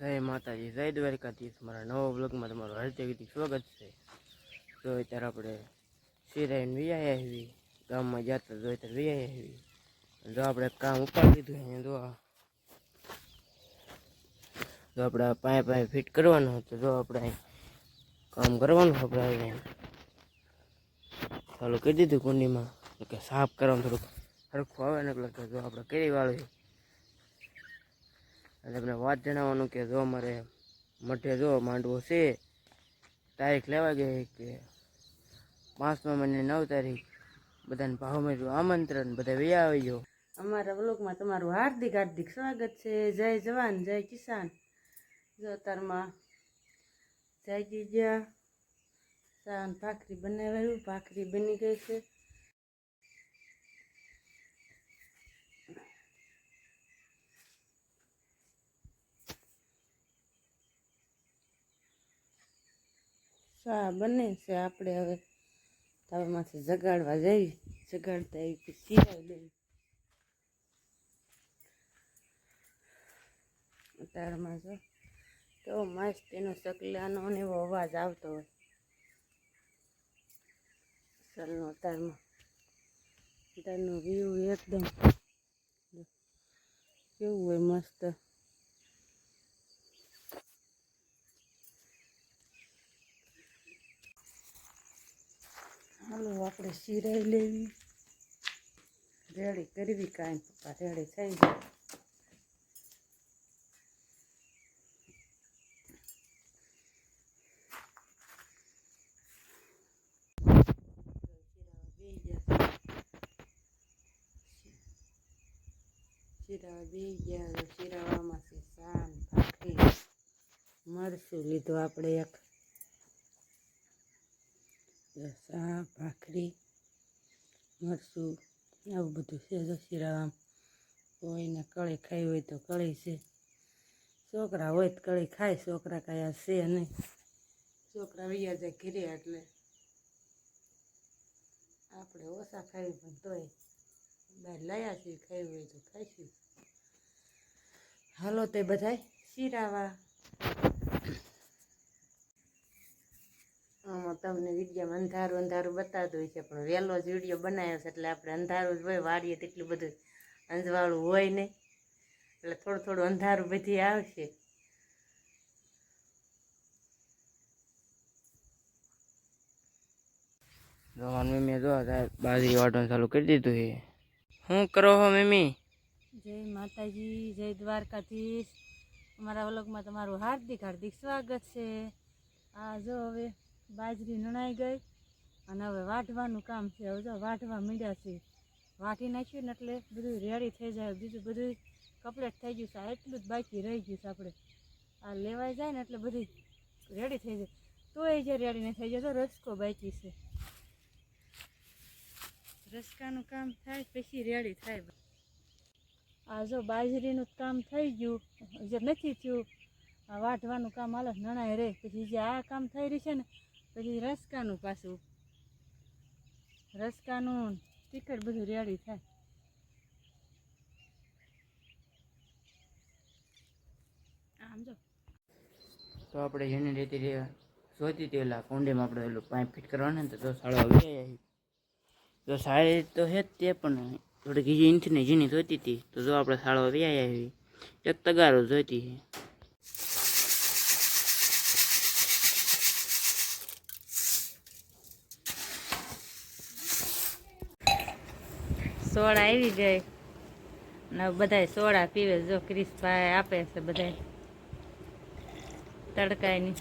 જય માતાજી, જય દ્વારકાધીશ. મારા નવા બ્લોગમાં તમારું હાર્દિક સ્વાગત છે. તો અત્યારે આપણે સિરાઈને વિયા આવી, ગામમાં જતા જો અત્યારે વિયા આવી. જો આપણે કામ ઉપાડી લીધું અહીંયા, જો આપણે પાઇપ ફિટ કરવાનું હતું. જો આપણે કામ કરવાનું આપણે ચાલુ કરી દીધું કુંડીમાં, કે સાફ કરવાનું થોડુંક સરખું આવે ને એટલે જો આપણે કરી વાળું. અને તમને વાત જણાવવાનું કે જો અમારે મઠે જો માંડવો છે, તારીખ લેવા ગઈ કે 5મા મહિને 9 તારીખ. બધાને ભાવમાં આમંત્રણ, બધા વૈયા આવી ગયો. અમારા વ્લોગમાં તમારું હાર્દિક હાર્દિક સ્વાગત છે. જય જવાન જય કિસાન. જો તારમાં જય જીજા સાન ભાખરી બનાવેલું, ભાખરી બની ગઈ છે. ચા બને છે. આપણે હવે તાવમાંથી જગાડવા જઈ, જગાડતા એવી સિરાઈ લઈ. તારમાં જો કેવો મસ્ત એનો સકલાનો ને એવો અવાજ આવતો હોય સલનો. તારમાં તારનો વ્યૂ એકદમ કેવું હોય મસ્ત. હાલો આપણે સિરાઈ લેવી, રેડી કરવી. કાંઈ પપ્પા રેડી થઈ જાય. શીરાવા બે ગયા. શીરાવામાં છે સાન ભાખરી, મરચું લીધું આપણે એક. સા ભાખરી મરચું આવું બધું છે. જો શીરાવામાં કોઈને કળી ખાઈ હોય તો કળી છે, છોકરા હોય તો કળી ખાય. છોકરા કયા છે નહીં, છોકરા વૈયા જાય ઘરે એટલે આપણે ઓછા ખાવી, પણ તોય બહાર લાયા છીએ, ખાવી હોય તો ખાઈશું. હાલો તે બધાય શીરાવા. આમાં તમને વિડીયોમાં અંધારું અંધારું બતાવતું હોય છે, પણ વહેલો જ વિડીયો બનાવ્યો છે એટલે આપણે અંધારું જ હોય. વાડીએ તેટલું બધું અંજવાળું હોય નહીં, એટલે થોડું થોડું અંધારું બધી આવશે. મમ્મી જો બાજરી વાટવાનું ચાલુ કરી દીધું છે. શું કરો હો મમ્મી? જય માતાજી, જય દ્વારકાધીશ. અમારા વ્લોગમાં તમારું હાર્દિક હાર્દિક સ્વાગત છે. આ જો હવે બાજરી નણાઈ ગઈ અને હવે વાઢવાનું કામ છે. હવે જો વાઢવા માંડ્યા છે. વાઢી નાખ્યું ને એટલે બધું રેડી થઈ જાય. બીજું બધું કમ્પ્લીટ થઈ ગયું છે. આ એટલું જ બાકી રહી ગયું છે. આપણે આ લેવાઈ જાય ને એટલે બધું રેડી થઈ જાય. તોય જે રેડી નહીં થઈ જાય તો રસકો બાકી છે. રસકાનું કામ થાય પછી રેડી થાય. આ જો બાજરીનું કામ થઈ ગયું, જે નથી થયું આ વાઢવાનું કામ હાલે નણાય રહે. પછી જે આ કામ થઈ રહ્યું છે ને પછી રસકાનું, પાછું રસકાનું ટિકટ બધું રેડી થાય. આમ જો તો આપણે જેની રીતે જોતી હતી એટલે કુંડીમાં આપણે પેલું પાઇપ ફિટ કરવાના ને, તો સાળો આવી. તો સારી તો છે જ તે, પણ થોડીક ઇંચની ઝીણી જોઈતી હતી. તો જો આપણે સાળો વ્યાય આવી, એક તગારો જોઈતી છે. સોડા આવી ગઈ ને બધા સોડા પીવે. જો ક્રિશભાઈ આપે છે બધા તડકાની.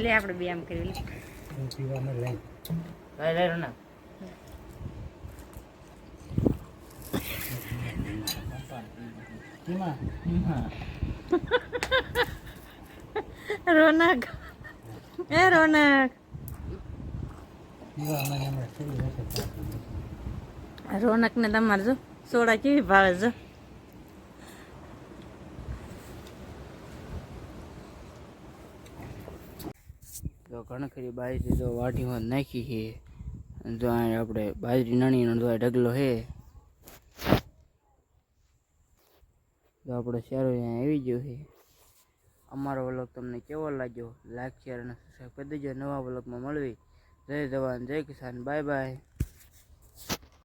લે આપણે બે આમ કરી રોનક. એ રોનક, રોનક ને તમારે જો સોડા કેવી ભાવે જો. તો ઘણી ખરી બાજરી તો વાટીમાં જ નાખી છે. જો અહીંયા આપણે બાજરી નાણીનો જો આ ઢગલો છે. તો આપણો શેરો અહીંયા આવી ગયો છે. અમારો વ્લોગ તમને કેવો લાગ્યો? લાઈક, શેર અને સબસ્ક્રાઈબ કરી દેજો. નવા વ્લોગમાં મળવી. જય જવાન, જય કિસાન. Bye bye.